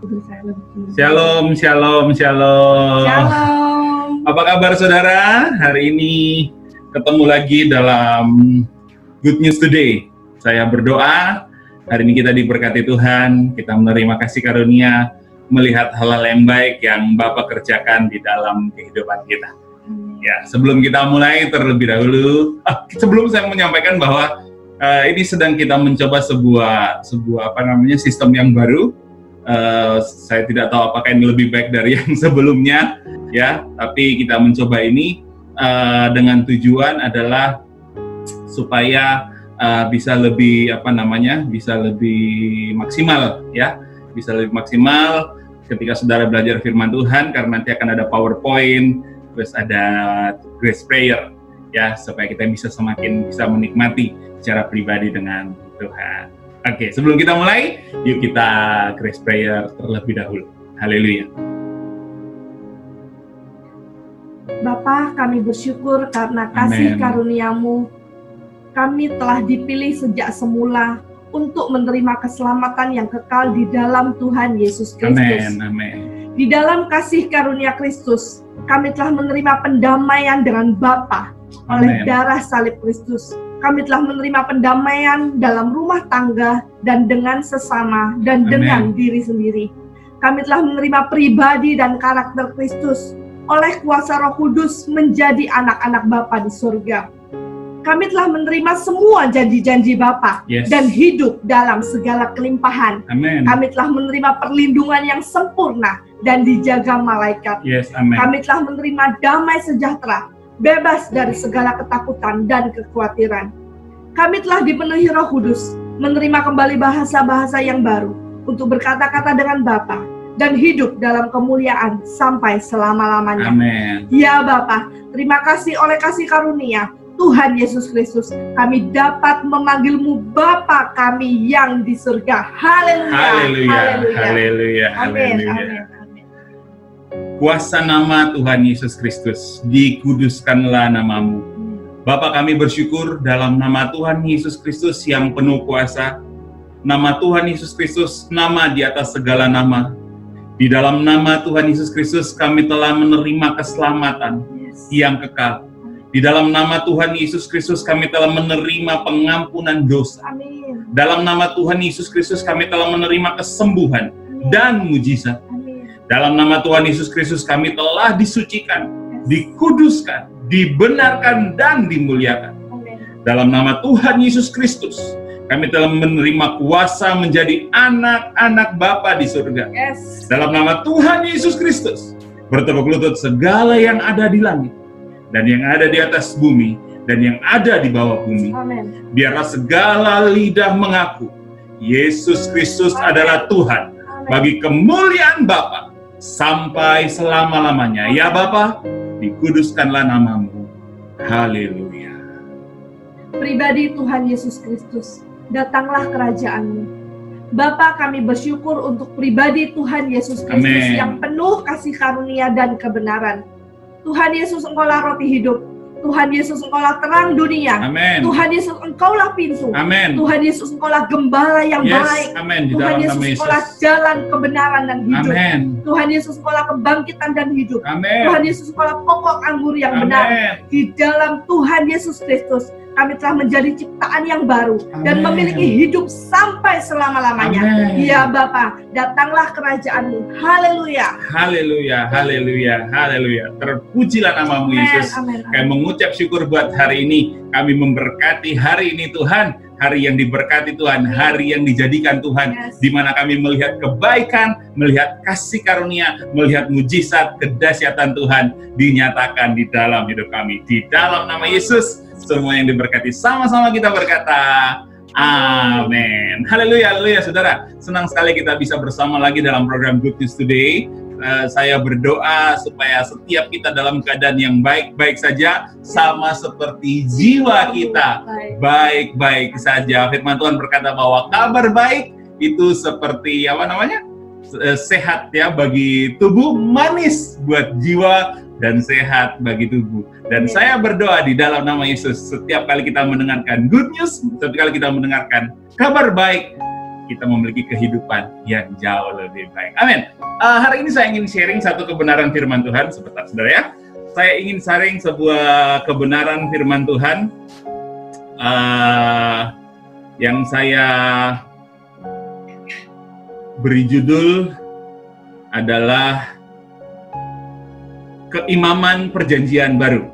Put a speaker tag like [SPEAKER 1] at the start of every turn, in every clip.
[SPEAKER 1] Shalom, shalom, shalom.
[SPEAKER 2] Shalom.
[SPEAKER 1] Apa kabar saudara? Hari ini ketemu lagi dalam Good News Today. Saya berdoa, hari ini kita diberkati Tuhan, kita menerima kasih karunia, melihat hal-hal yang baik yang Bapak kerjakan di dalam kehidupan kita. Ya, sebelum kita mulai terlebih dahulu, sebelum saya menyampaikan bahwa ini sedang kita mencoba sebuah sistem yang baru. Saya tidak tahu apakah ini lebih baik dari yang sebelumnya, ya. Tapi kita mencoba ini dengan tujuan adalah supaya bisa lebih maksimal, ya. Bisa lebih maksimal ketika saudara belajar firman Tuhan, karena nanti akan ada PowerPoint, terus ada Grace Prayer, ya, supaya kita semakin bisa menikmati secara pribadi dengan Tuhan. Oke, sebelum kita mulai, yuk kita Grace Prayer terlebih dahulu. Haleluya.
[SPEAKER 2] Bapa, kami bersyukur karena kasih karunia-Mu. Kami telah dipilih sejak semula untuk menerima keselamatan yang kekal di dalam Tuhan Yesus Kristus.
[SPEAKER 1] Amin.
[SPEAKER 2] Di dalam kasih karunia Kristus, kami telah menerima pendamaian dengan Bapa oleh darah salib Kristus. Kami telah menerima pendamaian dalam rumah tangga dan dengan sesama dan dengan diri sendiri. Kami telah menerima pribadi dan karakter Kristus oleh kuasa Roh Kudus menjadi anak-anak Bapa di surga. Kami telah menerima semua janji-janji Bapa dan hidup dalam segala kelimpahan. Kami telah menerima perlindungan yang sempurna dan dijaga malaikat. Kami telah menerima damai sejahtera, bebas dari segala ketakutan dan kekhawatiran. Kami telah dipenuhi Roh Kudus, menerima kembali bahasa-bahasa yang baru untuk berkata-kata dengan Bapa dan hidup dalam kemuliaan sampai selama-lamanya. Ya Bapa, terima kasih oleh kasih karunia Tuhan Yesus Kristus, kami dapat memanggil-Mu Bapa kami yang di surga. Haleluya.
[SPEAKER 1] Haleluya.
[SPEAKER 2] Amin.
[SPEAKER 1] Kuasa nama Tuhan Yesus Kristus, dikuduskanlah nama-Mu. Bapa, kami bersyukur dalam nama Tuhan Yesus Kristus yang penuh kuasa. Nama Tuhan Yesus Kristus, nama di atas segala nama. Di dalam nama Tuhan Yesus Kristus kami telah menerima keselamatan yang kekal. Di dalam nama Tuhan Yesus Kristus kami telah menerima pengampunan dosa. Dalam nama Tuhan Yesus Kristus kami telah menerima kesembuhan dan mujizat. Dalam nama Tuhan Yesus Kristus kami telah disucikan, dikuduskan, dibenarkan, dan dimuliakan. Dalam nama Tuhan Yesus Kristus, kami telah menerima kuasa menjadi anak-anak Bapa di surga. Dalam nama Tuhan Yesus Kristus, bertepuk lutut segala yang ada di langit, dan yang ada di atas bumi, dan yang ada di bawah bumi. Biarlah segala lidah mengaku, Yesus Kristus adalah Tuhan, bagi kemuliaan Bapa sampai selama-lamanya. Ya Bapa, dikuduskanlah nama-Mu. Haleluya.
[SPEAKER 2] Pribadi Tuhan Yesus Kristus, datanglah kerajaan-Mu. Bapa, kami bersyukur untuk pribadi Tuhan Yesus Kristus yang penuh kasih karunia dan kebenaran. Tuhan Yesus, Engkaulah roti hidup. Tuhan Yesus, Engkaulah terang dunia. Tuhan Yesus, Engkaulah pintu. Tuhan Yesus, Engkaulah gembala yang baik. Tuhan Yesus, Engkaulah jalan kebenaran dan hidup. Tuhan Yesus, Engkaulah kebangkitan dan hidup. Tuhan Yesus, Engkaulah pokok anggur yang benar. Di dalam Tuhan Yesus Kristus, kami telah menjadi ciptaan yang baru dan memiliki hidup sampai selama-lamanya. Ya Bapa, datanglah kerajaan-Mu. Haleluya.
[SPEAKER 1] Haleluya, haleluya, haleluya. Terpujilah nama-Mu Yesus. Kami mengucap syukur buat hari ini. Kami memberkati hari ini Tuhan. Hari yang diberkati Tuhan, hari yang dijadikan Tuhan, di mana kami melihat kebaikan, melihat kasih karunia, melihat mujizat, kedahsyatan Tuhan dinyatakan di dalam hidup kami. Di dalam nama Yesus, semua yang diberkati, sama-sama kita berkata, amin. Haleluya, haleluya saudara. Senang sekali kita bisa bersama lagi dalam program Good News Today. Saya berdoa supaya setiap kita dalam keadaan yang baik-baik saja, sama seperti jiwa kita baik-baik saja. Firman Tuhan berkata bahwa kabar baik itu seperti sehat ya bagi tubuh, manis buat jiwa, dan sehat bagi tubuh. Dan saya berdoa di dalam nama Yesus, setiap kali kita mendengarkan good news, setiap kali kita mendengarkan kabar baik, kita memiliki kehidupan yang jauh lebih baik. Amin. Hari ini saya ingin sharing satu kebenaran firman Tuhan, sebentar saudara ya. Saya ingin sharing sebuah kebenaran firman Tuhan yang saya beri judul adalah Keimaman Perjanjian Baru.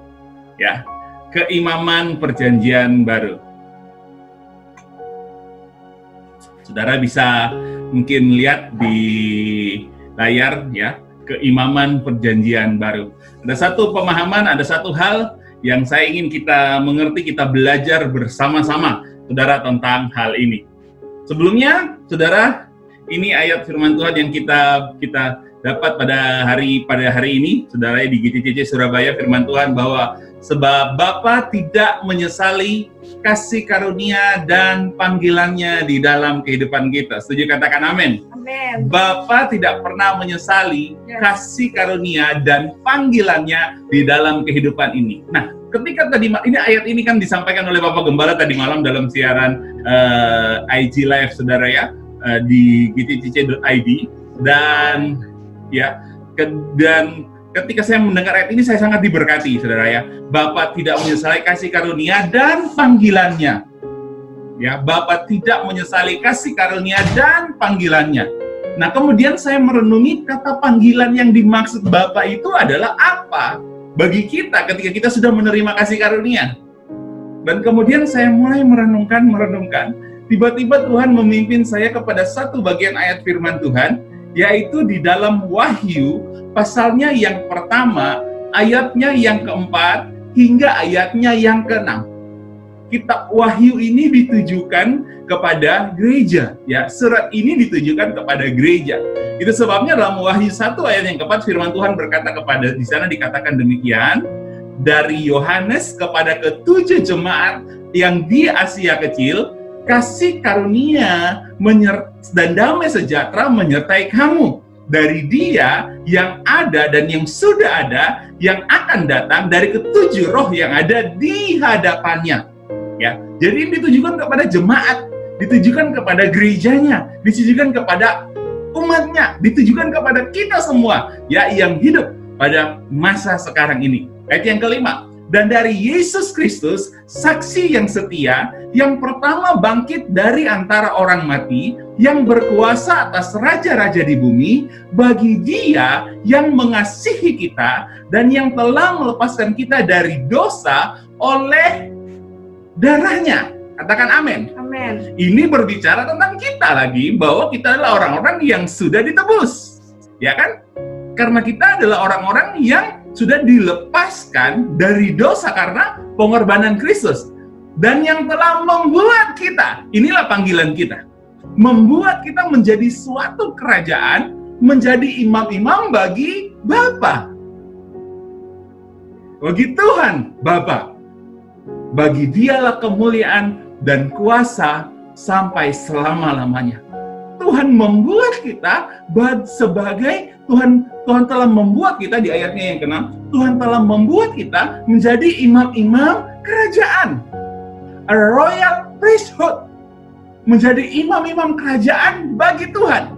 [SPEAKER 1] Ya, Keimaman Perjanjian Baru. Saudara bisa mungkin lihat di layar ya, Keimaman Perjanjian Baru. Ada satu pemahaman, ada satu hal yang saya ingin kita mengerti, kita belajar bersama-sama, saudara, tentang hal ini. Sebelumnya, saudara, ini ayat firman Tuhan yang kita dapat pada hari ini, saudara, di GCCC Surabaya, firman Tuhan bahwa sebab Bapa tidak menyesali kasih karunia dan panggilannya di dalam kehidupan kita. Setuju, katakan amin.
[SPEAKER 2] Amin.
[SPEAKER 1] Bapa tidak pernah menyesali kasih karunia dan panggilannya di dalam kehidupan ini. Nah, ketika tadi ini ayat ini kan disampaikan oleh Bapak Gembala tadi malam dalam siaran IG Live, saudara ya, di gcc.id, dan ya, dan ketika saya mendengar ayat ini saya sangat diberkati, saudara ya. Bapa tidak menyesali kasih karunia dan panggilannya. Ya, Bapa tidak menyesali kasih karunia dan panggilannya. Nah, kemudian saya merenungi kata panggilan yang dimaksud Bapa itu adalah apa bagi kita ketika kita sudah menerima kasih karunia. Dan kemudian saya mulai merenungkan. Tiba-tiba Tuhan memimpin saya kepada satu bagian ayat firman Tuhan, yaitu di dalam Wahyu, pasalnya yang pertama, ayatnya yang keempat, hingga ayatnya yang keenam. Kitab Wahyu ini ditujukan kepada gereja, ya. Surat ini ditujukan kepada gereja. Itu sebabnya dalam Wahyu 1 ayat yang keempat, firman Tuhan berkata kepada, di sana dikatakan demikian, dari Yohanes kepada ke-7 jemaat yang di Asia Kecil, kasih karunia dan damai sejahtera menyertai kamu dari Dia yang ada dan yang sudah ada, yang akan datang, dari ke-7 roh yang ada di hadapannya. Ya, jadi ini ditujukan kepada jemaat, ditujukan kepada gerejanya, ditujukan kepada umatnya, ditujukan kepada kita semua ya, yang hidup pada masa sekarang ini. Ayat yang kelima, dan dari Yesus Kristus, saksi yang setia, yang pertama bangkit dari antara orang mati, yang berkuasa atas raja-raja di bumi, bagi Dia yang mengasihi kita, dan yang telah melepaskan kita dari dosa oleh darahnya. Katakan amin.
[SPEAKER 2] Amin.
[SPEAKER 1] Ini berbicara tentang kita lagi, bahwa kita adalah orang-orang yang sudah ditebus. Ya kan? Karena kita adalah orang-orang yang sudah dilepaskan dari dosa karena pengorbanan Kristus. Dan yang telah membuat kita, inilah panggilan kita, membuat kita menjadi suatu kerajaan, menjadi imam-imam bagi Bapa. Bagi Tuhan Bapa. Bagi Dialah kemuliaan dan kuasa sampai selama-lamanya. Tuhan membuat kita sebagai Tuhan telah membuat kita, di ayatnya yang ke-6, Tuhan telah membuat kita menjadi imam-imam kerajaan, a royal priesthood, menjadi imam-imam kerajaan bagi Tuhan.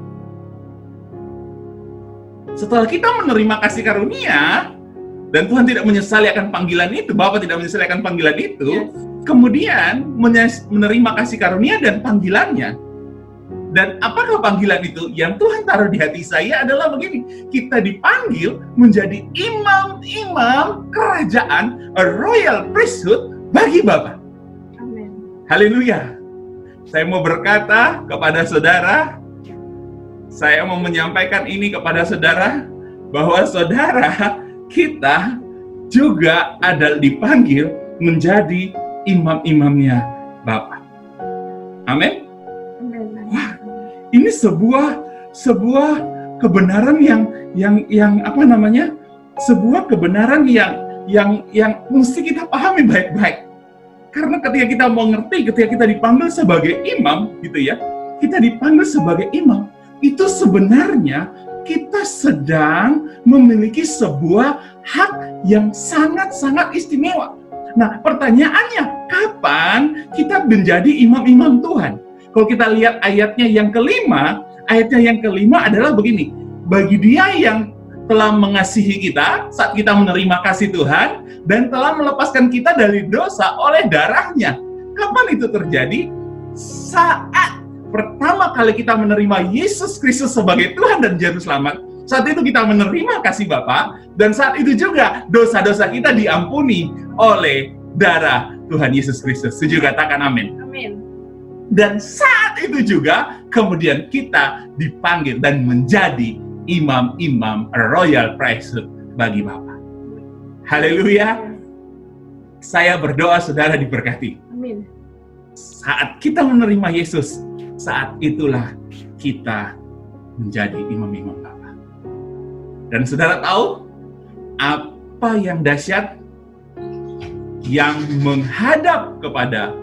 [SPEAKER 1] Setelah kita menerima kasih karunia dan Tuhan tidak menyesali akan panggilan itu, Bapa tidak menyesali akan panggilan itu, kemudian menerima kasih karunia dan panggilannya. Dan apakah panggilan itu? Yang Tuhan taruh di hati saya adalah begini, kita dipanggil menjadi imam-imam kerajaan, a royal priesthood bagi Bapa.
[SPEAKER 2] Amin.
[SPEAKER 1] Haleluya. Saya mau berkata kepada saudara, saya mau menyampaikan ini kepada saudara, bahwa saudara kita juga ada dipanggil menjadi imam-imamnya Bapa. Amin. Wah, ini sebuah kebenaran yang apa namanya? Sebuah kebenaran yang mesti kita pahami baik-baik. Karena ketika kita mengerti, ketika kita dipanggil sebagai imam, gitu ya, kita dipanggil sebagai imam, itu sebenarnya kita sedang memiliki sebuah hak yang sangat-sangat istimewa. Nah, pertanyaannya, kapan kita menjadi imam-imam Tuhan? Kalau kita lihat ayatnya yang kelima adalah begini. Bagi Dia yang telah mengasihi kita saat kita menerima kasih Tuhan dan telah melepaskan kita dari dosa oleh darah-Nya. Kapan itu terjadi? Saat pertama kali kita menerima Yesus Kristus sebagai Tuhan dan Juru Selamat. Saat itu kita menerima kasih Bapa, dan saat itu juga dosa-dosa kita diampuni oleh darah Tuhan Yesus Kristus. Setuju, katakan amin.
[SPEAKER 2] Amin.
[SPEAKER 1] Dan saat itu juga kemudian kita dipanggil dan menjadi imam-imam royal priesthood bagi Bapa. Haleluya. Saya berdoa saudara diberkati.
[SPEAKER 2] Amin.
[SPEAKER 1] Saat kita menerima Yesus, saat itulah kita menjadi imam-imam Bapa. Dan saudara tahu apa yang dahsyat yang menghadap kepada,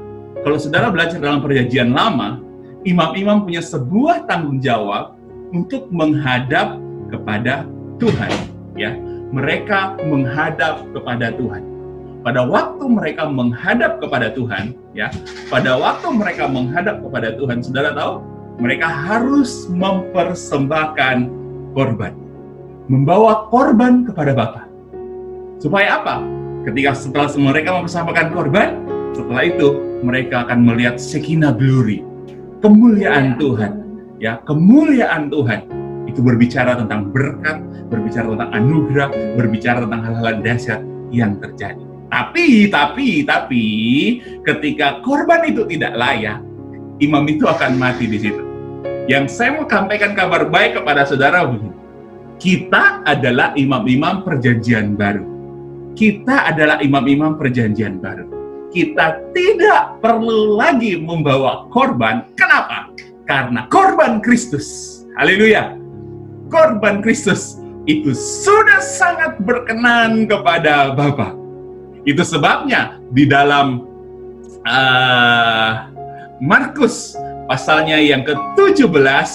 [SPEAKER 1] kalau saudara belajar dalam perjanjian lama, imam-imam punya sebuah tanggung jawab untuk menghadap kepada Tuhan, ya. Mereka menghadap kepada Tuhan. Pada waktu mereka menghadap kepada Tuhan, ya. Pada waktu mereka menghadap kepada Tuhan, saudara tahu, mereka harus mempersembahkan korban. Membawa korban kepada Bapa. Supaya apa? Setelah mereka mempersembahkan korban, setelah itu mereka akan melihat Shekinah glory, kemuliaan Tuhan. Ya, kemuliaan Tuhan itu berbicara tentang berkat, berbicara tentang anugerah, berbicara tentang hal-hal dahsyat yang terjadi. Tapi ketika korban itu tidak layak, imam itu akan mati di situ. Yang saya mau sampaikan kabar baik kepada saudara begini. Kita adalah imam-imam perjanjian baru. Kita adalah imam-imam perjanjian baru. Kita tidak perlu lagi membawa korban. Kenapa? Karena korban Kristus, haleluya, korban Kristus itu sudah sangat berkenan kepada Bapa. Itu sebabnya di dalam Markus pasalnya yang ke-17,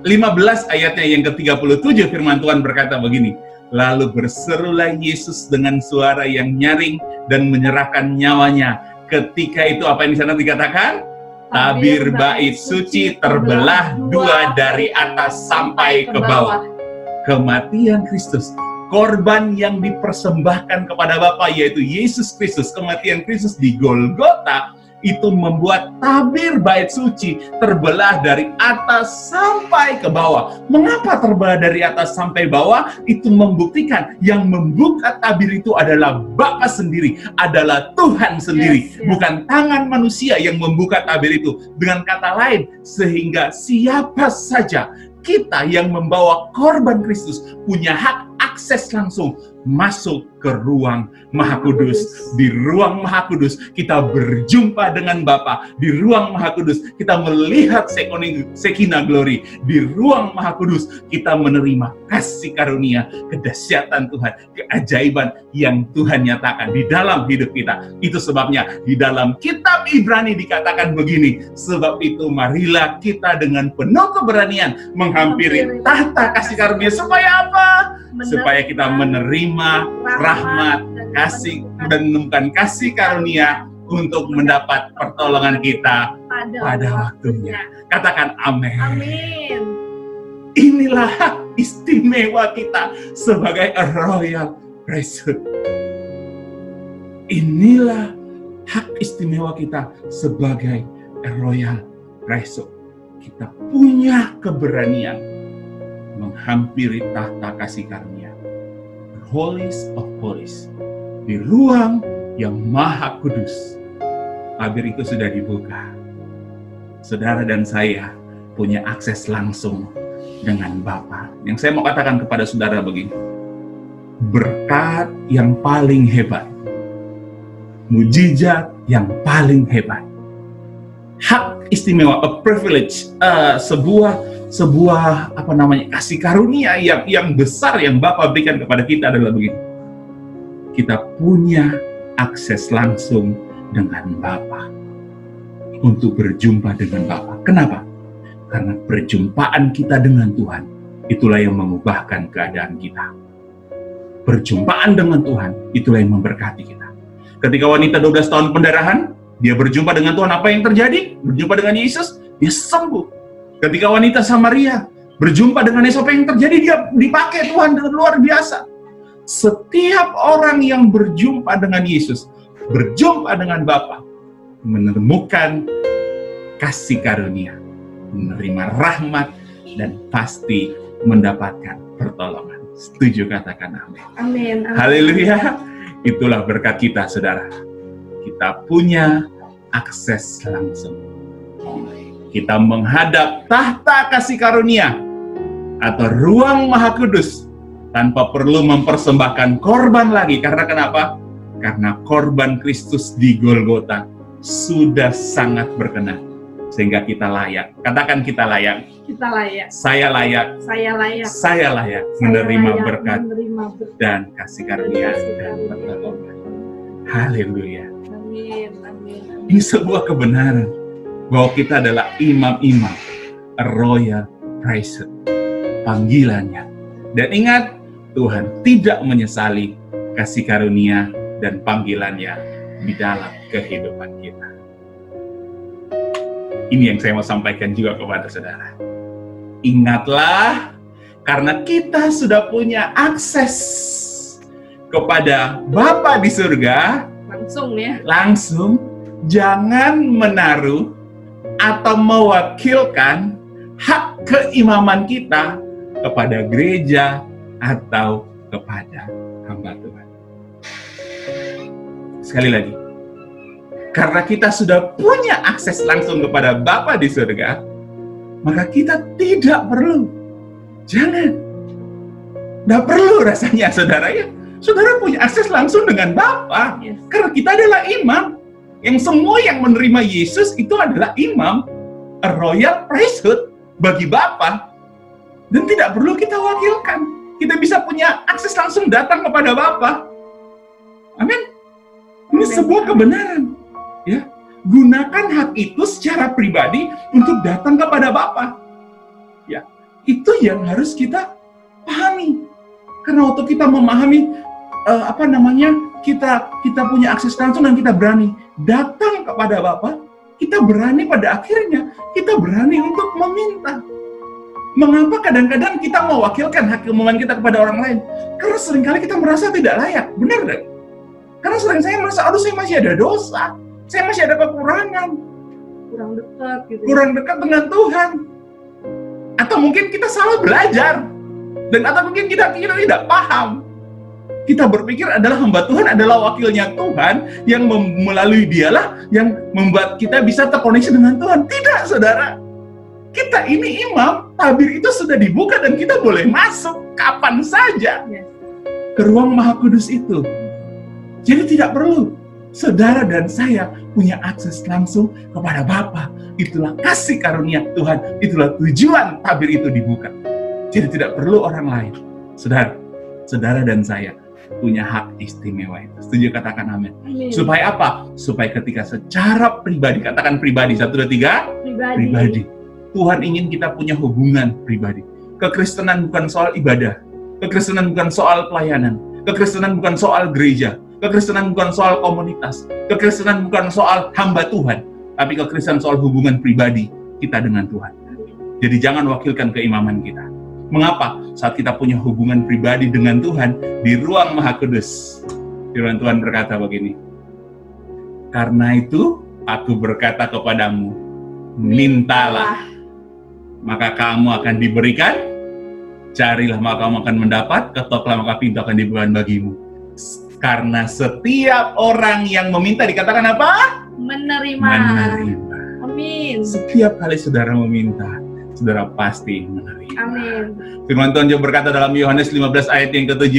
[SPEAKER 1] 15 ayatnya yang ke-37, firman Tuhan berkata begini, lalu berserulah Yesus dengan suara yang nyaring dan menyerahkan nyawanya. Ketika itu apa yang di sana dikatakan? Tabir bait suci terbelah dua dari atas sampai ke bawah. Kematian Kristus, korban yang dipersembahkan kepada Bapa yaitu Yesus Kristus, kematian Kristus di Golgota itu membuat tabir bait suci terbelah dari atas sampai ke bawah. Mengapa terbelah dari atas sampai bawah? Itu membuktikan yang membuka tabir itu adalah Bapa sendiri, adalah Tuhan sendiri, bukan tangan manusia yang membuka tabir itu. Dengan kata lain, sehingga siapa saja kita yang membawa korban Kristus punya hak akses langsung masuk ke ruang Maha Kudus. Di ruang Maha Kudus kita berjumpa dengan Bapa. Di ruang Maha Kudus kita melihat Shekinah glory. Di ruang Maha Kudus kita menerima kasih karunia, kedahsyatan Tuhan, keajaiban yang Tuhan nyatakan di dalam hidup kita. Itu sebabnya di dalam kitab Ibrani dikatakan begini, sebab itu marilah kita dengan penuh keberanian menghampiri tahta kasih karunia. Supaya apa? Supaya kita menerima rahmat, kasih, dan menemukan kasih karunia untuk mendapat pertolongan kita pada waktunya. Katakan amin.
[SPEAKER 2] Amin.
[SPEAKER 1] Inilah hak istimewa kita sebagai a royal priesthood. Inilah hak istimewa kita sebagai a royal priesthood. Kita punya keberanian menghampiri tahta kasih karunia, Holies of Holies, di ruang yang Maha Kudus. Tabir itu sudah dibuka. Saudara dan saya punya akses langsung dengan Bapa. Yang saya mau katakan kepada saudara begini, berkat yang paling hebat, mujizat yang paling hebat, hak istimewa, a privilege, sebuah kasih karunia yang besar yang Bapa berikan kepada kita adalah begini. Kita punya akses langsung dengan Bapa untuk berjumpa dengan Bapa. Kenapa? Karena perjumpaan kita dengan Tuhan itulah yang mengubahkan keadaan kita. Perjumpaan dengan Tuhan itulah yang memberkati kita. Ketika wanita 12 tahun pendarahan, Dia berjumpa dengan Tuhan, apa yang terjadi? Berjumpa dengan Yesus, dia sembuh. Ketika wanita Samaria berjumpa dengan Yesus, apa yang terjadi? Dia dipakai Tuhan dengan luar biasa. Setiap orang yang berjumpa dengan Yesus, berjumpa dengan Bapa, menemukan kasih karunia, menerima rahmat, dan pasti mendapatkan pertolongan. Setuju, katakan amin.
[SPEAKER 2] Amin.
[SPEAKER 1] Haleluya. Itulah berkat kita, saudara. Kita punya akses langsung. Kita menghadap tahta kasih karunia atau ruang Maha Kudus tanpa perlu mempersembahkan korban lagi. Karena kenapa? Karena korban Kristus di Golgota sudah sangat berkenan. Sehingga kita layak. Katakan kita layak.
[SPEAKER 2] Kita layak.
[SPEAKER 1] Saya layak.
[SPEAKER 2] Saya layak.
[SPEAKER 1] Saya layak menerima berkat dan kasih karunia
[SPEAKER 2] Kasih
[SPEAKER 1] dan
[SPEAKER 2] karunia.
[SPEAKER 1] pertolongan. Haleluya.
[SPEAKER 2] Amin. Amin.
[SPEAKER 1] Ini sebuah kebenaran bahwa kita adalah imam-imam, a royal priesthood, panggilannya. Dan ingat, Tuhan tidak menyesali kasih karunia dan panggilannya di dalam kehidupan kita. Ini yang saya mau sampaikan juga kepada saudara. Ingatlah, karena kita sudah punya akses kepada Bapa di surga,
[SPEAKER 2] Langsung ya.
[SPEAKER 1] langsung jangan menaruh atau mewakilkan hak keimaman kita kepada gereja atau kepada hamba Tuhan. Sekali lagi, karena kita sudah punya akses langsung kepada Bapa di surga, maka kita tidak perlu, tidak perlu rasanya, saudara ya. Saudara punya akses langsung dengan Bapa.
[SPEAKER 2] Yes.
[SPEAKER 1] Karena kita adalah imam. Yang semua yang menerima Yesus itu adalah imam, a royal priesthood bagi Bapa. Dan tidak perlu kita wakilkan. Kita bisa punya akses langsung datang kepada Bapa. Amin. Ini sebuah kebenaran. Ya, gunakan hak itu secara pribadi untuk datang kepada Bapa. Ya, itu yang harus kita pahami. Karena waktu kita memahami kita punya akses langsung dan kita berani datang kepada Bapa, kita berani pada akhirnya kita berani untuk meminta. Mengapa kadang-kadang kita mewakilkan hak keimaman kita kepada orang lain? Karena seringkali kita merasa tidak layak, benar kan? Karena sering saya merasa, aduh saya masih ada dosa, saya masih ada kekurangan,
[SPEAKER 2] Kurang dekat gitu.
[SPEAKER 1] kurang dekat dengan Tuhan, atau mungkin kita salah belajar, dan atau mungkin kita tidak paham. Kita berpikir adalah hamba Tuhan adalah wakilnya Tuhan yang melalui dialah yang membuat kita bisa terkoneksi dengan Tuhan. Tidak, saudara. Kita ini imam, tabir itu sudah dibuka dan kita boleh masuk kapan saja ke ruang Maha Kudus itu. Jadi tidak perlu saudara dan saya punya akses langsung kepada Bapa. Itulah kasih karunia Tuhan. Itulah tujuan tabir itu dibuka. Jadi tidak perlu orang lain. Saudara dan saya punya hak istimewa itu. Setuju, katakan amin.
[SPEAKER 2] Amin.
[SPEAKER 1] Supaya apa? Supaya ketika secara pribadi, katakan pribadi, 1, 2, 3, pribadi. Tuhan ingin kita punya hubungan pribadi. Kekristenan bukan soal ibadah. Kekristenan bukan soal pelayanan. Kekristenan bukan soal gereja. Kekristenan bukan soal komunitas. Kekristenan bukan soal hamba Tuhan. Tapi kekristenan soal hubungan pribadi kita dengan Tuhan. Jadi jangan wakilkan keimaman kita. Mengapa? Saat kita punya hubungan pribadi dengan Tuhan di ruang Maha Kudus, firman Tuhan berkata begini, karena itu aku berkata kepadamu, mintalah, maka kamu akan diberikan, carilah maka kamu akan mendapat, ketoklah maka pintu akan dibukakan bagimu. Karena setiap orang yang meminta, dikatakan apa?
[SPEAKER 2] Menerima. Amin.
[SPEAKER 1] Setiap kali saudara meminta, saudara pasti menerima.
[SPEAKER 2] Amin.
[SPEAKER 1] Firman Tuhan juga berkata dalam Yohanes 15 ayat yang ke-7,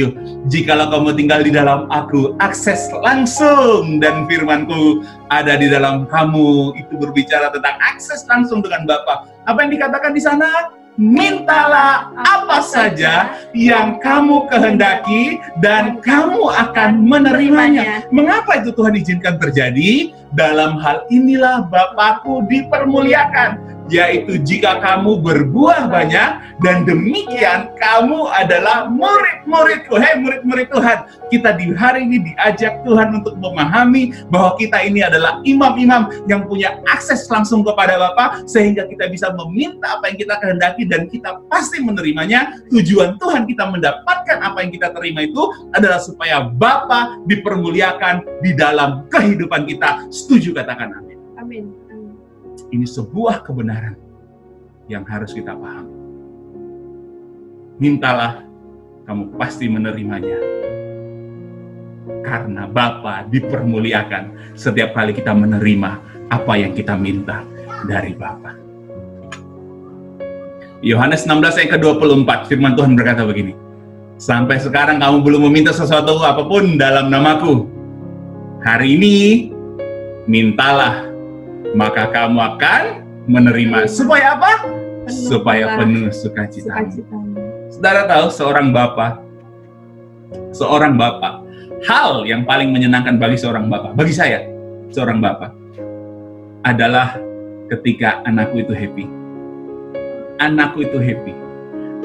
[SPEAKER 1] jikalau kamu tinggal di dalam aku, akses langsung dan firmanku ada di dalam kamu. Itu berbicara tentang akses langsung dengan Bapa. Apa yang dikatakan di sana? Mintalah apa saja yang kamu kehendaki dan kamu akan menerimanya. Mengapa itu Tuhan izinkan terjadi? Dalam hal inilah Bapakku dipermuliakan. yaitu jika kamu berbuah banyak, dan demikian kamu adalah murid-muridku. Hei murid-murid Tuhan, kita di hari ini diajak Tuhan untuk memahami bahwa kita ini adalah imam-imam yang punya akses langsung kepada Bapa, sehingga kita bisa meminta apa yang kita kehendaki dan kita pasti menerimanya. Tujuan Tuhan kita mendapatkan apa yang kita terima itu adalah supaya Bapa dipermuliakan di dalam kehidupan kita. Setuju, katakan amin.
[SPEAKER 2] Amin.
[SPEAKER 1] Ini sebuah kebenaran yang harus kita pahami. Mintalah, kamu pasti menerimanya. Karena Bapa dipermuliakan setiap kali kita menerima apa yang kita minta dari Bapa. Yohanes 16 ayat ke-24, firman Tuhan berkata begini, sampai sekarang kamu belum meminta sesuatu apapun dalam namaku. Hari ini, mintalah, maka kamu akan menerima. Supaya apa? Supaya penuh sukacita. Saudara tahu, seorang bapak, hal yang paling menyenangkan bagi seorang bapak, bagi saya, seorang bapak, adalah ketika anakku itu happy. Anakku itu happy.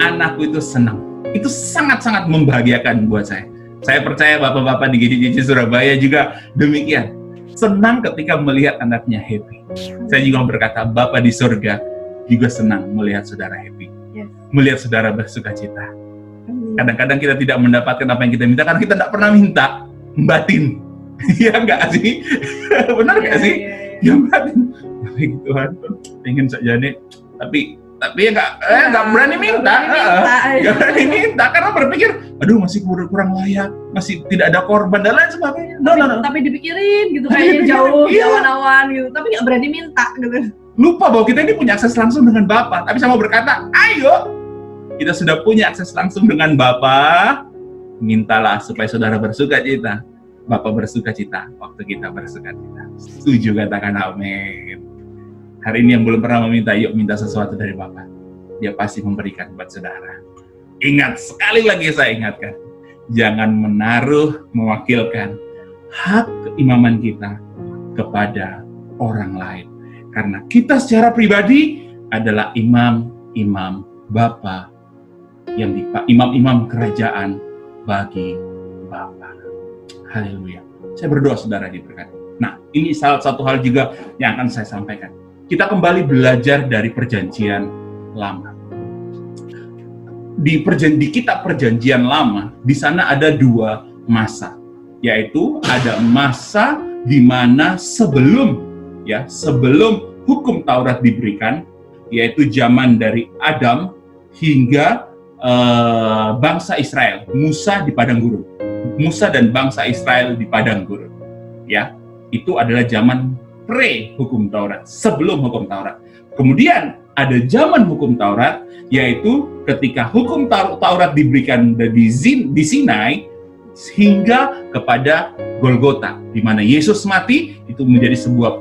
[SPEAKER 1] Anakku itu senang. Itu sangat-sangat membahagiakan buat saya. Saya percaya bapak-bapak di GDJC Surabaya juga demikian. Senang ketika melihat anaknya happy. Saya juga berkata, Bapa di surga juga senang melihat saudara happy. Melihat saudara bersukacita. Kadang-kadang kita tidak mendapatkan apa yang kita minta karena kita tidak pernah minta. Batin. Ya enggak sih? Benar enggak sih? Ya batin. Ya Tuhan, ingin saja nih. Tapi ya nggak berani minta. Nggak berani minta karena berpikir, aduh masih kurang layak, masih tidak ada korban dan lain sebagainya.
[SPEAKER 2] Tapi dipikirin gitu, kayaknya jauh, awan-awan gitu, tapi nggak berani minta gitu.
[SPEAKER 1] Lupa bahwa kita ini punya akses langsung dengan Bapa. Tapi saya mau berkata, ayo, kita sudah punya akses langsung dengan Bapa. Mintalah supaya saudara bersukacita. Bapa bersukacita waktu kita bersukacita. Setuju, katakan amin. Hari ini yang belum pernah meminta, yuk minta sesuatu dari Bapa. Dia pasti memberikan buat saudara. Ingat, sekali lagi saya ingatkan, jangan menaruh, mewakilkan hak keimaman kita kepada orang lain. Karena kita secara pribadi adalah imam-imam Bapa, imam-imam kerajaan bagi Bapa. Haleluya. Saya berdoa saudara diberkati. Nah, ini salah satu hal juga yang akan saya sampaikan. Kita kembali belajar dari perjanjian lama. Di kitab perjanjian lama, di sana ada dua masa, yaitu ada masa di mana sebelum hukum Taurat diberikan, yaitu zaman dari Adam hingga bangsa Israel, Musa di padang gurun. Musa dan bangsa Israel di padang gurun. Ya, itu adalah zaman pre-hukum Taurat, sebelum hukum Taurat. Kemudian ada zaman hukum Taurat, yaitu ketika hukum Taurat diberikan di Sinai hingga kepada Golgota, di mana Yesus mati. Itu menjadi sebuah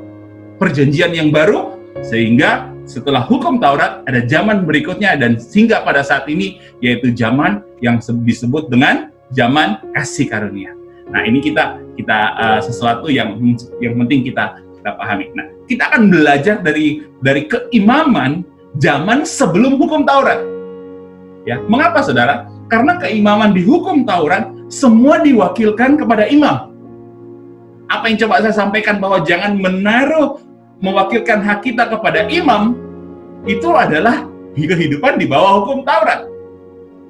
[SPEAKER 1] perjanjian yang baru, sehingga setelah hukum Taurat ada zaman berikutnya, dan hingga pada saat ini yaitu zaman yang disebut dengan zaman kasih karunia. Nah, ini kita sesuatu yang penting kita pahami. Nah, kita akan belajar dari keimaman zaman sebelum hukum Taurat. Ya, mengapa saudara? Karena keimaman di hukum Taurat semua diwakilkan kepada imam. Apa yang coba saya sampaikan bahwa jangan mewakilkan hak kita kepada imam, itu adalah kehidupan di bawah hukum Taurat.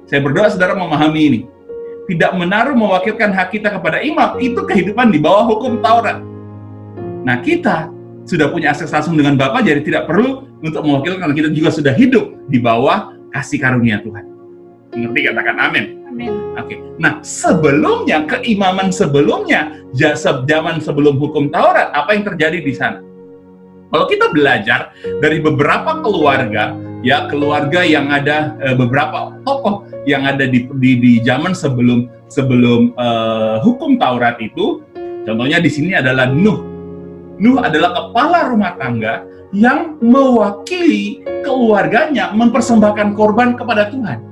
[SPEAKER 1] Saya berdoa saudara memahami ini. Tidak mewakilkan hak kita kepada imam, itu kehidupan di bawah hukum Taurat. Nah, kita sudah punya akses langsung dengan Bapa, jadi tidak perlu untuk mewakilkan, karena kita juga sudah hidup di bawah kasih karunia Tuhan. Mengerti? Katakan amin.
[SPEAKER 2] Amin.
[SPEAKER 1] Oke. Nah, sebelumnya, keimaman sebelumnya, zaman sebelum hukum Taurat, apa yang terjadi di sana? Kalau kita belajar dari beberapa keluarga yang ada, beberapa tokoh yang ada di zaman sebelum hukum Taurat itu, contohnya di sini adalah Nuh. Nuh adalah kepala rumah tangga yang mewakili keluarganya mempersembahkan korban kepada Tuhan.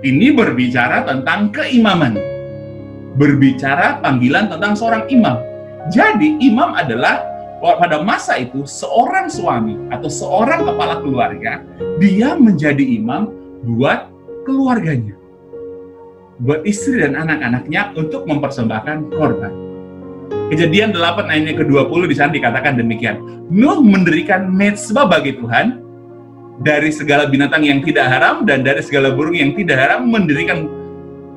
[SPEAKER 1] Ini berbicara tentang keimaman. Berbicara panggilan tentang seorang imam. Jadi imam adalah pada masa itu seorang suami atau seorang kepala keluarga, dia menjadi imam buat keluarganya, buat istri dan anak-anaknya untuk mempersembahkan korban. Kejadian 8 ayatnya ke-20 di sana dikatakan demikian. Nuh mendirikan mezbah bagi Tuhan dari segala binatang yang tidak haram dan dari segala burung yang tidak haram, mendirikan,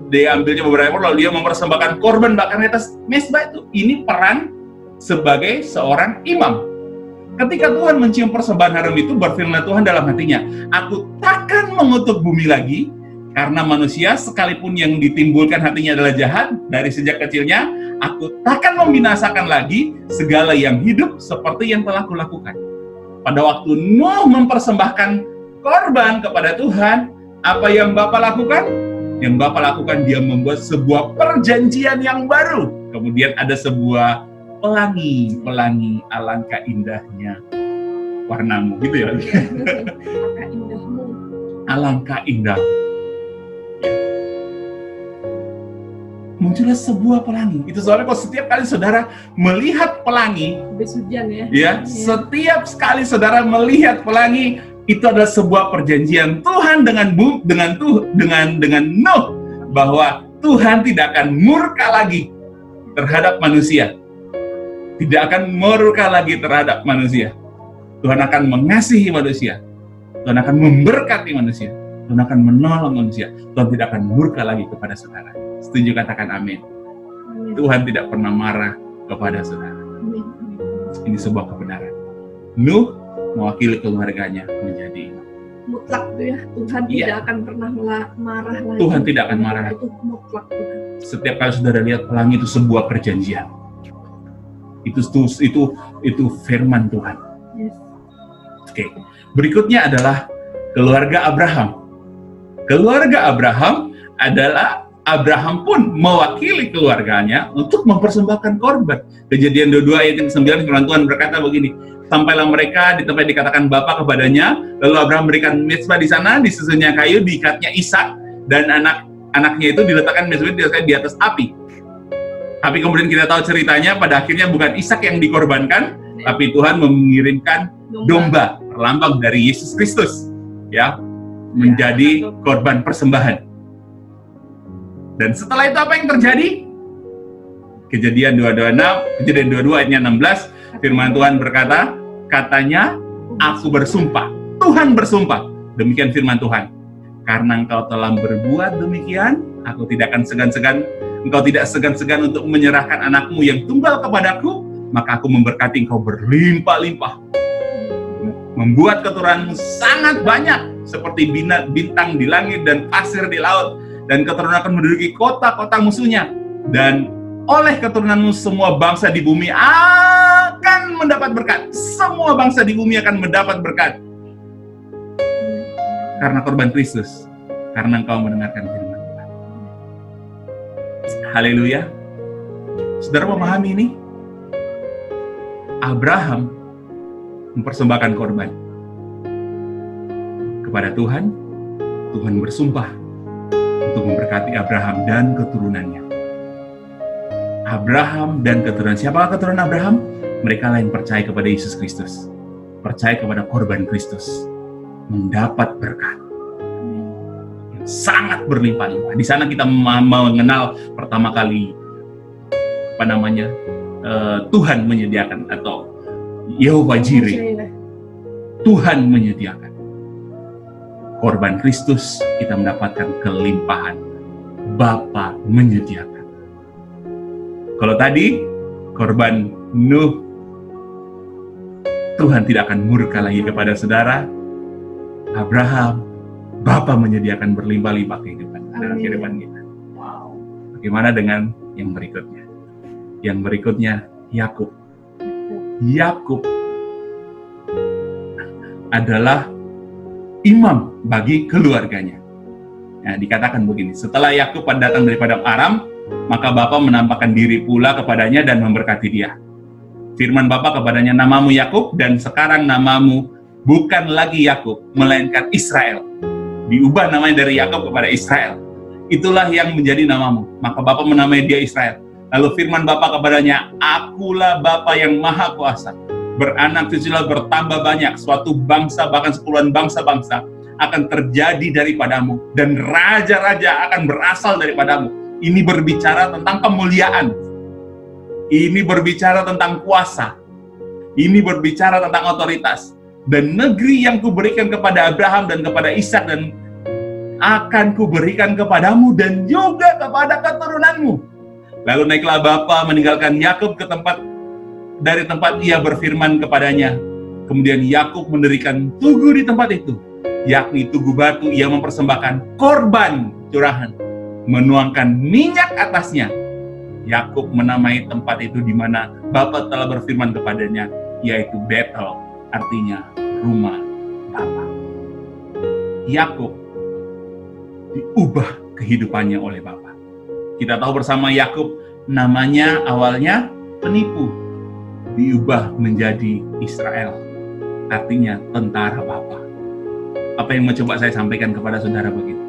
[SPEAKER 1] dia ambilnya beberapa lalu dia mempersembahkan korban bahkan di atas mezbah itu. Ini peran sebagai seorang imam. Ketika Tuhan mencium persembahan haram itu, berfirman Tuhan dalam hatinya, aku takkan mengutuk bumi lagi, karena manusia sekalipun yang ditimbulkan hatinya adalah jahat dari sejak kecilnya, aku takkan membinasakan lagi segala yang hidup seperti yang telah kulakukan. Pada waktu Nuh mempersembahkan korban kepada Tuhan, apa yang Bapa lakukan? Yang Bapa lakukan, dia membuat sebuah perjanjian yang baru. Kemudian ada sebuah pelangi, alangkah indahnya warnamu, gitu ya.
[SPEAKER 2] Alangkah indahmu.
[SPEAKER 1] Alangkah indah. Muncullah sebuah pelangi. Itu soalnya kalau setiap kali saudara melihat pelangi,
[SPEAKER 2] habis hujan ya.
[SPEAKER 1] Ya, setiap kali saudara melihat pelangi, itu adalah sebuah perjanjian Tuhan dengan Nuh, bahwa Tuhan tidak akan murka lagi terhadap manusia. Tidak akan murka lagi terhadap manusia. Tuhan akan mengasihi manusia. Tuhan akan memberkati manusia. Tuhan akan menolong manusia. Tuhan tidak akan murka lagi kepada saudara. Setuju, katakan amin. Tuhan tidak pernah marah kepada saudara. Ini sebuah kebenaran. Nuh mewakili keluarganya menjadi imam.
[SPEAKER 2] Mutlak itu ya. Tuhan tidak akan pernah marah lagi.
[SPEAKER 1] Tuhan tidak akan marah.
[SPEAKER 2] Itu mutlak Tuhan.
[SPEAKER 1] Setiap kali saudara lihat pelangi itu sebuah perjanjian. Itu firman Tuhan.
[SPEAKER 2] Yes.
[SPEAKER 1] Oke. Berikutnya adalah keluarga Abraham. Keluarga Abraham adalah Abraham pun mewakili keluarganya untuk mempersembahkan korban. Kejadian 22 ayat yang 9, firman Tuhan berkata begini, sampailah mereka di tempat dikatakan Bapa kepadanya, lalu Abraham berikan mezbah di sana, disusunnya kayu, diikatnya Ishak, dan anak-anaknya itu diletakkan mezbah di atas api. Tapi kemudian kita tahu ceritanya, pada akhirnya bukan Ishak yang dikorbankan, tapi Tuhan mengirimkan domba, lambang dari Yesus Kristus, ya, menjadi korban persembahan. Dan setelah itu apa yang terjadi? Kejadian 22 ayatnya 16, firman Tuhan berkata, katanya, aku bersumpah, Tuhan bersumpah, demikian firman Tuhan, karena engkau telah berbuat demikian, aku tidak akan segan-segan, engkau tidak segan-segan untuk menyerahkan anakmu yang tunggal kepadaku, maka aku memberkati engkau berlimpah-limpah, membuat keturunanmu sangat banyak, seperti bintang di langit dan pasir di laut, dan keturunan akan menduduki kota-kota musuhnya, dan oleh keturunanmu semua bangsa di bumi akan mendapat berkat. Semua bangsa di bumi akan mendapat berkat karena korban Kristus, karena engkau mendengarkan firman Tuhan. Haleluya. Saudara memahami ini? Abraham mempersembahkan korban kepada Tuhan. Tuhan bersumpah untuk memberkati Abraham dan keturunannya. Abraham dan keturunan. Siapakah keturunan Abraham? Mereka yang percaya kepada Yesus Kristus, percaya kepada korban Kristus, mendapat berkat yang sangat berlimpah-limpah. Di sana kita mengenal pertama kali Tuhan menyediakan, atau Yehovah Jireh. Tuhan menyediakan. Korban Kristus, kita mendapatkan kelimpahan. Bapa menyediakan. Kalau tadi korban Nuh, Tuhan tidak akan murka lagi kepada saudara. Abraham, Bapa menyediakan berlimpah-limpah kehidupan dalam kehidupan kita. Wow. Bagaimana dengan yang berikutnya? Yang berikutnya Yakub. Yakub adalah imam bagi keluarganya. Nah, dikatakan begini, setelah Yakub datang dari padang Aram, maka Bapa menampakkan diri pula kepadanya dan memberkati dia. Firman Bapa kepadanya, namamu Yakub, dan sekarang namamu bukan lagi Yakub, melainkan Israel. Diubah namanya dari Yakub kepada Israel. Itulah yang menjadi namamu. Maka Bapa menamai dia Israel. Lalu firman Bapa kepadanya, akulah Bapa yang maha kuasa. beranak cuculah bertambah banyak, suatu bangsa bahkan sepuluhan bangsa-bangsa akan terjadi daripadamu, dan raja-raja akan berasal daripadamu. Ini berbicara tentang kemuliaan, ini berbicara tentang kuasa, ini berbicara tentang otoritas. Dan negeri yang kuberikan kepada Abraham dan kepada Ishak dan akan kuberikan kepadamu dan juga kepada keturunanmu. Lalu naiklah bapa meninggalkan Yakub ke dari tempat ia berfirman kepadanya. Kemudian Yakub mendirikan tugu di tempat itu, yakni tugu batu. Ia mempersembahkan korban curahan, menuangkan minyak atasnya. Yakub menamai tempat itu di mana Bapa telah berfirman kepadanya, yaitu Betel, artinya rumah Bapa. Yakub diubah kehidupannya oleh Bapa. Kita tahu bersama Yakub namanya awalnya penipu, diubah menjadi Israel, artinya tentara Bapa. Apa yang mencoba saya sampaikan kepada saudara begitu?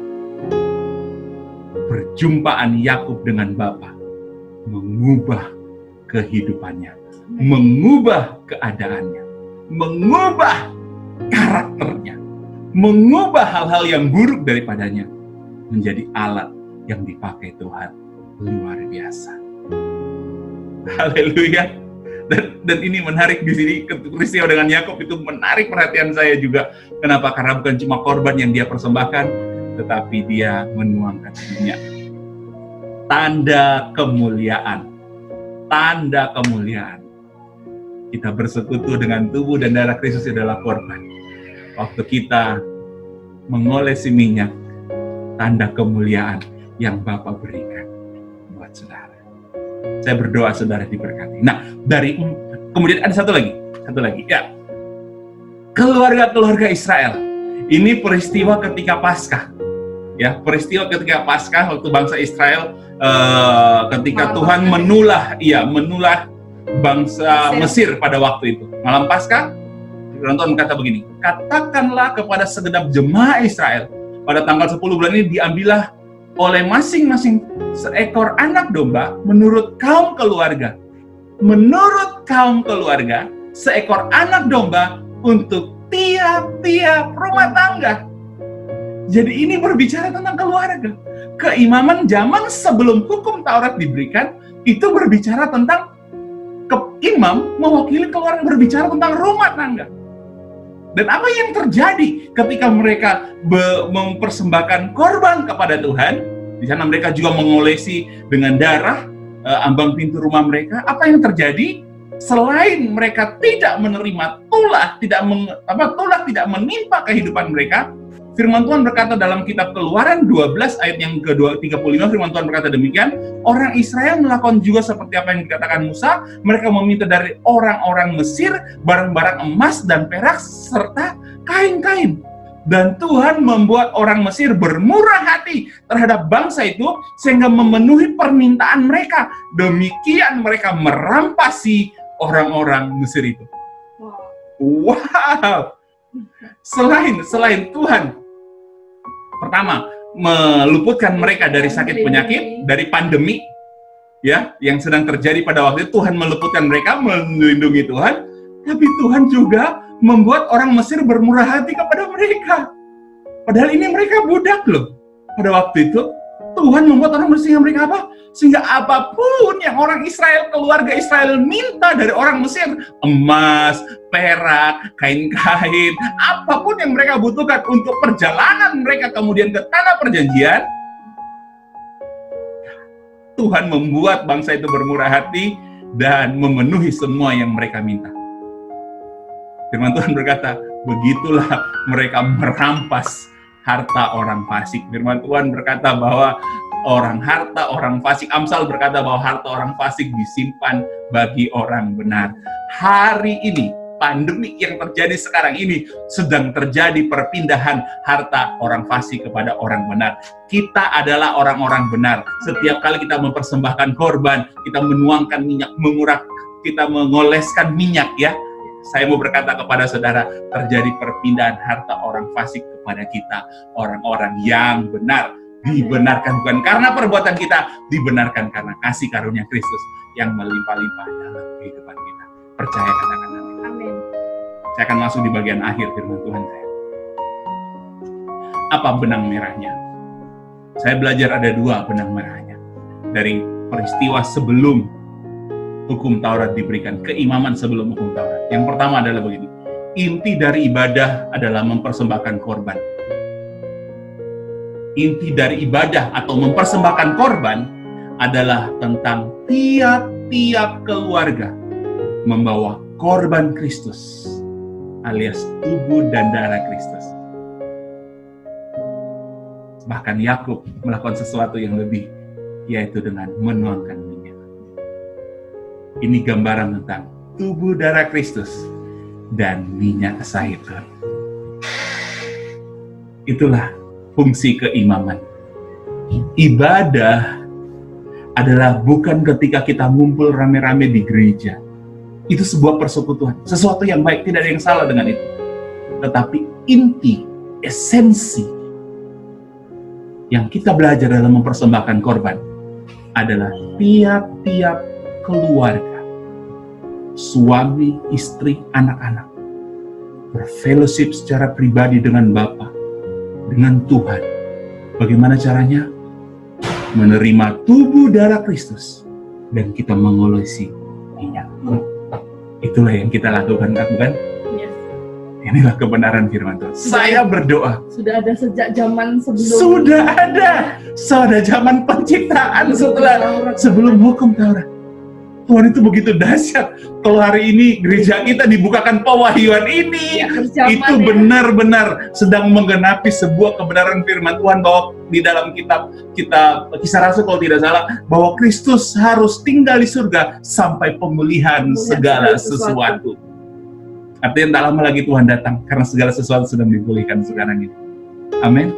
[SPEAKER 1] Perjumpaan Yakub dengan Bapa mengubah kehidupannya, mengubah keadaannya, mengubah karakternya, mengubah hal-hal yang buruk daripadanya menjadi alat yang dipakai Tuhan. Luar biasa. Haleluya. Dan ini menarik di sini, peristiwa dengan Yakub itu menarik perhatian saya juga. Kenapa? Karena bukan cuma korban yang dia persembahkan, tetapi dia menuangkan minyak. Tanda kemuliaan. Tanda kemuliaan. Kita bersekutu dengan tubuh dan darah Kristus adalah korban. Waktu kita mengolesi minyak, tanda kemuliaan yang Bapa berikan buat saudara. Saya berdoa saudara diberkati. Nah, kemudian ada satu lagi ya. Keluarga-keluarga Israel. Ini peristiwa ketika Paskah. Ya, peristiwa ketika Paskah waktu bangsa Israel ketika Tuhan menulah bangsa Mesir pada waktu itu. Malam Paskah, Tuhan berkata begini, katakanlah kepada segenap jemaah Israel, pada tanggal 10 bulan ini diambillah oleh masing-masing seekor anak domba menurut kaum keluarga. Menurut kaum keluarga, seekor anak domba untuk tiap-tiap rumah tangga. Jadi ini berbicara tentang keluarga. Keimaman zaman sebelum hukum Taurat diberikan, itu berbicara tentang imam mewakili keluarga, berbicara tentang rumah tangga. Dan apa yang terjadi ketika mereka mempersembahkan korban kepada Tuhan? Di sana mereka juga mengolesi dengan darah ambang pintu rumah mereka. Apa yang terjadi? Selain mereka tidak menerima tulah tidak menimpa kehidupan mereka, firman Tuhan berkata dalam kitab Keluaran 12 ayat yang ke-35, firman Tuhan berkata demikian, orang Israel melakukan juga seperti apa yang dikatakan Musa, mereka meminta dari orang-orang Mesir barang-barang emas dan perak serta kain-kain. Dan Tuhan membuat orang Mesir bermurah hati terhadap bangsa itu sehingga memenuhi permintaan mereka. Demikian mereka merampasi orang-orang Mesir itu. Wow. Selain Tuhan pertama meluputkan mereka dari sakit penyakit, dari pandemi ya yang sedang terjadi pada waktu itu, Tuhan meluputkan mereka, melindungi Tuhan, tapi Tuhan juga membuat orang Mesir bermurah hati kepada mereka. Padahal ini mereka budak loh. Pada waktu itu Tuhan membuat orang Mesir, mereka apa? Sehingga apapun yang orang Israel, keluarga Israel minta dari orang Mesir, emas, perak, kain-kain, apapun yang mereka butuhkan untuk perjalanan mereka kemudian ke tanah perjanjian, Tuhan membuat bangsa itu bermurah hati dan memenuhi semua yang mereka minta. Firman Tuhan berkata, begitulah mereka merampas harta orang fasik. Firman Tuhan berkata bahwa harta orang fasik, Amsal berkata bahwa harta orang fasik disimpan bagi orang benar. Hari ini, pandemi yang terjadi sekarang ini, sedang terjadi perpindahan harta orang fasik kepada orang benar. Kita adalah orang-orang benar. Setiap kali kita mempersembahkan korban, kita menuangkan minyak, kita mengoleskan minyak ya. Saya mau berkata kepada saudara, terjadi perpindahan harta orang fasik kepada kita, orang-orang yang benar. Dibenarkan bukan karena perbuatan kita, dibenarkan karena kasih karunia Kristus yang melimpah-limpah dalam kehidupan kita. Percaya, katakan amin. Saya akan masuk di bagian akhir firman Tuhan saya. Apa benang merahnya? Saya belajar ada 2 benang merahnya. Dari peristiwa sebelum hukum Taurat diberikan, keimaman sebelum hukum Taurat. Yang pertama adalah begini, inti dari ibadah adalah mempersembahkan korban. Inti dari ibadah atau mempersembahkan korban adalah tentang tiap-tiap keluarga membawa korban Kristus, alias tubuh dan darah Kristus. Bahkan Yakub melakukan sesuatu yang lebih, yaitu dengan menuangkan minyak. Ini gambaran tentang tubuh darah Kristus dan minyak zaitun. Itulah fungsi keimaman. Ibadah adalah bukan ketika kita ngumpul rame-rame di gereja. Itu sebuah persekutuan, sesuatu yang baik, tidak ada yang salah dengan itu. Tetapi inti, esensi yang kita belajar dalam mempersembahkan korban adalah tiap-tiap keluarga, suami, istri, anak-anak, berfellowship secara pribadi dengan Bapa, dengan Tuhan. Bagaimana caranya? Menerima tubuh darah Kristus dan kita mengolesi minyak. Itulah yang kita lakukan, bukan?
[SPEAKER 2] Yes.
[SPEAKER 1] Inilah kebenaran firman Tuhan. Saya berdoa.
[SPEAKER 2] Sudah ada sejak zaman sebelum.
[SPEAKER 1] Sudah ada zaman penciptaan, sebelum hukum Taurat. Tuhan itu begitu dahsyat. Kalau hari ini gereja kita dibukakan pewahyuan ini, itu benar-benar sedang menggenapi sebuah kebenaran firman Tuhan bahwa di dalam kitab kita Kisah Rasul kalau tidak salah, bahwa Kristus harus tinggal di surga sampai pemulihan segala sesuatu. Artinya tak lama lagi Tuhan datang karena segala sesuatu sedang dipulihkan sekarang ini. Amin.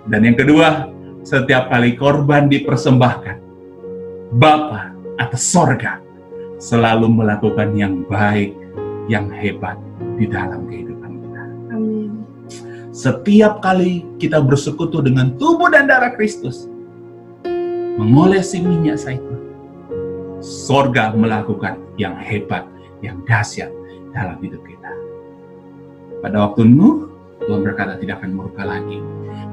[SPEAKER 1] Dan yang kedua, setiap kali korban dipersembahkan, Bapa atas sorga selalu melakukan yang baik, yang hebat di dalam kehidupan kita.
[SPEAKER 2] Amin.
[SPEAKER 1] Setiap kali kita bersekutu dengan tubuh dan darah Kristus, mengolesi minyak zaitun, sorga melakukan yang hebat, yang dahsyat dalam hidup kita. Pada waktu Nuh, Tuhan berkata tidak akan murka lagi.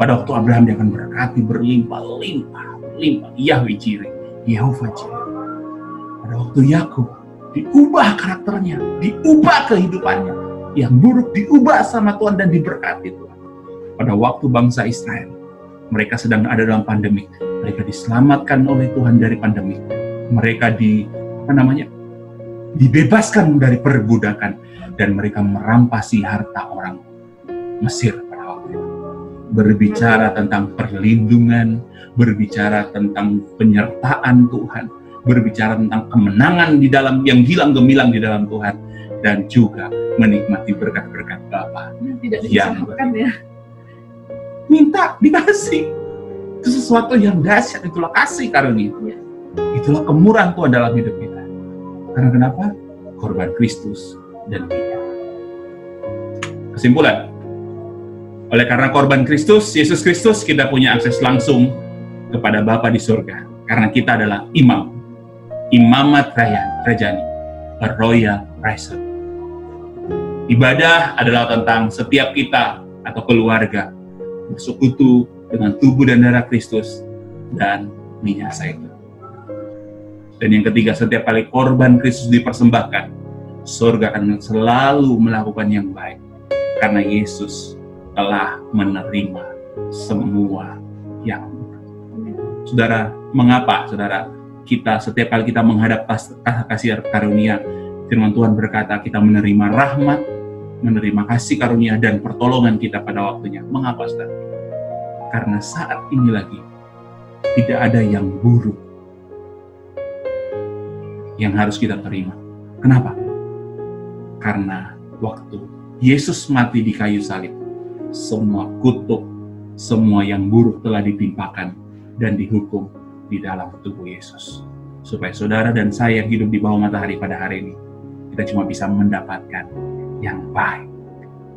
[SPEAKER 1] Pada waktu Abraham dia akan berkati berlimpah-limpah, Yahweh Jireh, Yehovah Jireh. Pada waktu Yakub, diubah karakternya, diubah kehidupannya. Yang buruk diubah sama Tuhan dan diberkati Tuhan. Pada waktu bangsa Israel, mereka sedang ada dalam pandemik. Mereka diselamatkan oleh Tuhan dari pandemik. Mereka dibebaskan dari perbudakan. Dan mereka merampasi harta orang Mesir pada waktu itu. Berbicara tentang perlindungan, berbicara tentang penyertaan Tuhan, berbicara tentang kemenangan di dalam yang gilang gemilang di dalam Tuhan, dan juga menikmati berkat-berkat Bapa.
[SPEAKER 2] Tidak diusahakan ya.
[SPEAKER 1] Minta dikasih. Itu sesuatu yang dahsyat, itulah kasih karunia. Ya. Itulah kemurahan Tuhan dalam hidup kita. Karena kenapa? Korban Kristus dan minyak. Kesimpulan. Oleh karena korban Kristus, Yesus Kristus, kita punya akses langsung kepada Bapa di surga. Karena kita adalah imam. Imamat Rajani, a royal priesthood. Ibadah adalah tentang setiap kita atau keluarga bersekutu dengan tubuh dan darah Kristus dan minyak zaitun. Dan yang ketiga, setiap kali korban Kristus dipersembahkan, surga akan selalu melakukan yang baik. Karena Yesus telah menerima semua yang buruk. Saudara, mengapa saudara kita setiap kali kita menghadap kasih karunia, firman Tuhan berkata kita menerima rahmat, menerima kasih karunia dan pertolongan kita pada waktunya. Mengapa saudara? Karena saat ini lagi tidak ada yang buruk yang harus kita terima. Kenapa? Karena waktu Yesus mati di kayu salib, semua kutuk, semua yang buruk telah ditimpakan dan dihukum di dalam tubuh Yesus. Supaya saudara dan saya yang hidup di bawah matahari pada hari ini, kita cuma bisa mendapatkan yang baik,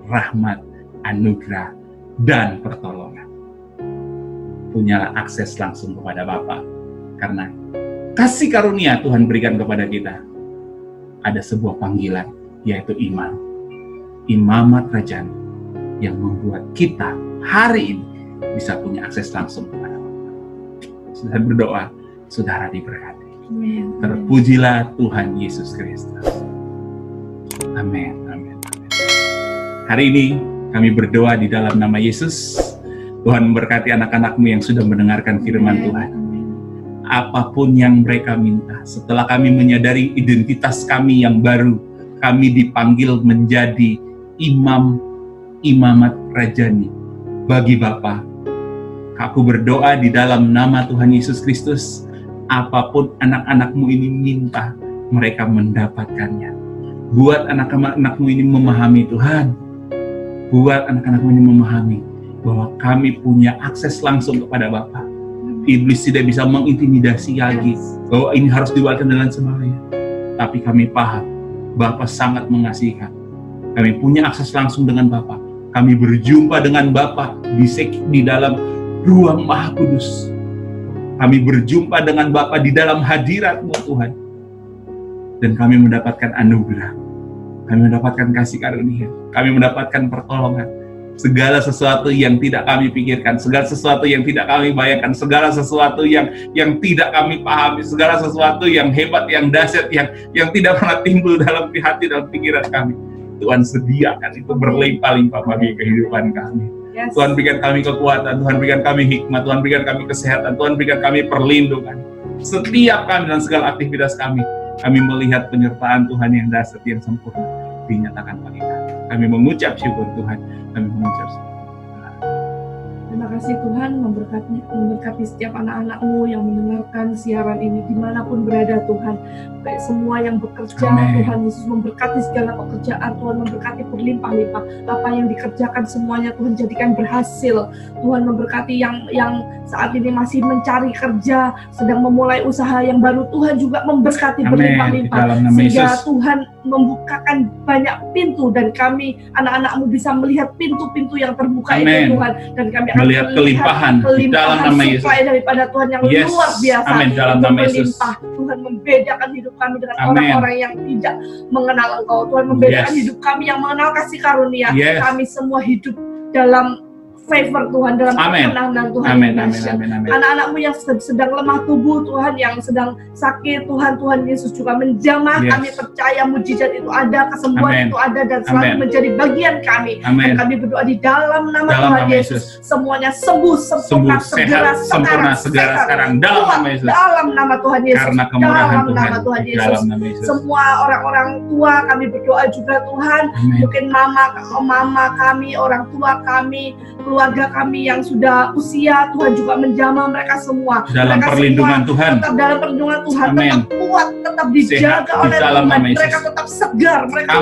[SPEAKER 1] rahmat, anugerah, dan pertolongan. Punyalah akses langsung kepada Bapa. Karena kasih karunia Tuhan berikan kepada kita, ada sebuah panggilan, yaitu iman. imamat kerajaan yang membuat kita hari ini bisa punya akses langsung kepada Bapa. Sudah berdoa, saudara diberkati. Terpujilah Tuhan Yesus Kristus. Amin. Amin. Hari ini kami berdoa di dalam nama Yesus. Tuhan memberkati anak-anak-Mu yang sudah mendengarkan firman Tuhan. Apapun yang mereka minta, setelah kami menyadari identitas kami yang baru, kami dipanggil menjadi imamat kerajaan bagi Bapa. Aku berdoa di dalam nama Tuhan Yesus Kristus, apapun anak-anak-Mu ini minta, mereka mendapatkannya. Buat anak-anak-Mu ini memahami Tuhan. Buat anak-anak-Mu ini memahami bahwa kami punya akses langsung kepada Bapa. Iblis tidak bisa mengintimidasi lagi bahwa ini harus diwakilkan dengan sembahyang. Tapi kami paham Bapa sangat mengasihi kami. Kami punya akses langsung dengan Bapa. Kami berjumpa dengan Bapa di dalam ruang Maha Kudus. Kami berjumpa dengan Bapa di dalam hadirat-Mu Tuhan. Dan kami mendapatkan anugerah. Kami mendapatkan kasih karunia. Kami mendapatkan pertolongan. Segala sesuatu yang tidak kami pikirkan, segala sesuatu yang tidak kami bayangkan, segala sesuatu yang tidak kami pahami, segala sesuatu yang hebat, yang dahsyat, yang tidak pernah timbul dalam hati, dalam pikiran kami. Tuhan sediakan itu berlimpah-limpah bagi kehidupan kami. Yes. Tuhan berikan kami kekuatan, Tuhan berikan kami hikmat, Tuhan berikan kami kesehatan, Tuhan berikan kami perlindungan. Setiap kami dan segala aktivitas kami melihat penyertaan Tuhan yang dahsyat, yang sempurna dinyatakan bagi kami. Kami mengucap syukur Tuhan. Kami mengucap syukur.
[SPEAKER 2] Terima kasih Tuhan, memberkati setiap anak-anak-Mu yang mendengarkan siaran ini dimanapun berada Tuhan. Baik semua yang bekerja,
[SPEAKER 1] Amen.
[SPEAKER 2] Tuhan Yesus memberkati segala pekerjaan, Tuhan memberkati berlimpah-limpah. Apa yang dikerjakan semuanya Tuhan jadikan berhasil. Tuhan memberkati yang saat ini masih mencari kerja, sedang memulai usaha yang baru, Tuhan juga memberkati berlimpah-limpah. Sehingga Tuhan membukakan banyak pintu dan kami anak-anak-Mu bisa melihat pintu-pintu yang terbuka itu Tuhan, dan kami akan
[SPEAKER 1] melihat kelimpahan di dalam nama Yesus
[SPEAKER 2] daripada Tuhan yang luar biasa.
[SPEAKER 1] Amin. Dalam nama Yesus.
[SPEAKER 2] Tuhan membedakan hidup kami dengan orang-orang yang tidak mengenal Engkau. Tuhan membedakan hidup kami yang mengenal kasih karunia. Kami semua hidup dalam favor Tuhan, dalam perkenanan Tuhan. Anak-anak-Mu yang sedang lemah tubuh Tuhan, yang sedang sakit Tuhan Yesus juga menjamah. Kami percaya mujizat itu ada, kesembuhan itu ada dan selalu menjadi bagian kami. Dan kami berdoa di dalam nama Tuhan Yesus, semuanya sembuh, sempurna, segera sekarang dalam nama Yesus. Dalam nama Tuhan Yesus.
[SPEAKER 1] Karena kemurahan
[SPEAKER 2] dalam nama Tuhan Yesus. Semua orang-orang tua kami berdoa juga Tuhan. Mungkin mama kami, orang tua kami, keluarga kami yang sudah usia, Tuhan juga menjamah mereka semua.
[SPEAKER 1] Dalam
[SPEAKER 2] mereka
[SPEAKER 1] perlindungan
[SPEAKER 2] semua
[SPEAKER 1] Tuhan.
[SPEAKER 2] Tetap dalam perlindungan Tuhan, tetap kuat, tetap dijaga oleh Tuhan. Mereka tetap segar, mereka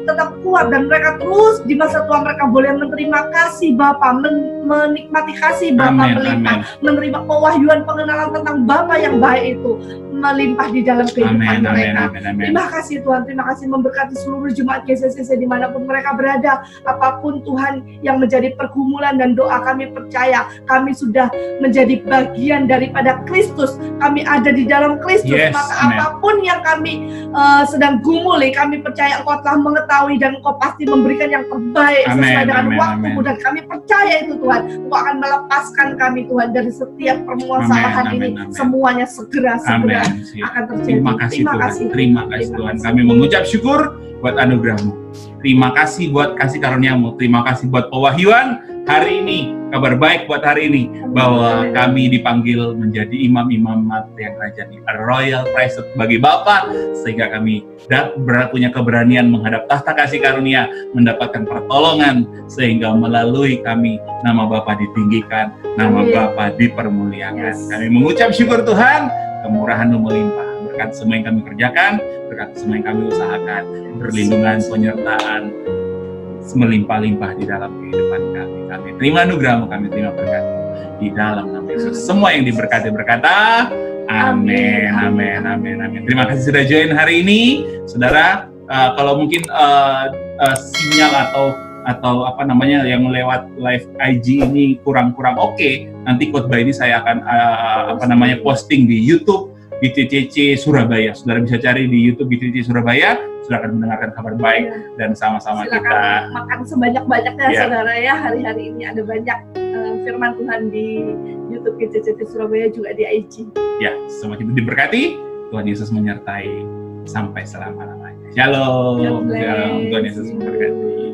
[SPEAKER 2] tetap kuat, dan mereka terus di masa tua mereka boleh menerima kasih Bapa, menikmati kasih Bapa melimpah, menerima pewahyuan pengenalan tentang Bapa yang baik itu melimpah di dalam kehidupan mereka. Terima kasih Tuhan, terima kasih memberkati seluruh jemaat GCCC dimanapun mereka berada. Apapun Tuhan yang menjadi pergumulan dan doa, kami percaya kami sudah menjadi bagian daripada Kristus. Kami ada di dalam Kristus, maka apapun yang kami sedang gumuli, kami percaya Engkau telah mengetahui dan Engkau pasti memberikan yang terbaik sesuai dengan waktu-Mu, dan kami percaya itu Tuhan. Engkau akan melepaskan kami Tuhan dari setiap permasalahan ini. Semuanya segera akan terjadi.
[SPEAKER 1] Terima kasih Tuhan. Kami mengucap syukur buat anugerah-Mu. Terima kasih buat kasih karunia-Mu. Terima kasih buat pewahyuan hari ini. Kabar baik buat hari ini bahwa kami dipanggil menjadi imam-imam yang kerajaan, royal priesthood bagi Bapa, sehingga kami punya keberanian menghadap tahta kasih karunia, mendapatkan pertolongan, sehingga melalui kami nama Bapa ditinggikan, nama Bapa dipermuliakan. Kami mengucap syukur Tuhan, kemurahan-Mu melimpah. Berkat semua yang kami kerjakan, berkat semua yang kami usahakan, perlindungan, penyertaan melimpah-limpah di dalam kehidupan kami. Kami terima anugerah-Mu, kami terima berkat-Mu di dalam nama Yesus. Semua yang diberkati berkata, amin. Terima kasih sudah join hari ini, saudara. Kalau mungkin sinyal atau apa namanya yang lewat live IG ini kurang oke, nanti khotbah ini saya akan posting di YouTube GCC Surabaya. Saudara bisa cari di YouTube GCC Surabaya. Silakan mendengarkan kabar baik dan sama-sama kita
[SPEAKER 2] makan sebanyak-banyaknya
[SPEAKER 1] ya.
[SPEAKER 2] Saudara ya. Hari-hari ini ada banyak firman Tuhan di YouTube GCC Surabaya, juga di IG.
[SPEAKER 1] Ya, semua kita diberkati. Tuhan Yesus menyertai sampai selama-lamanya. Shalom. Shalom. Tuhan Yesus memberkati.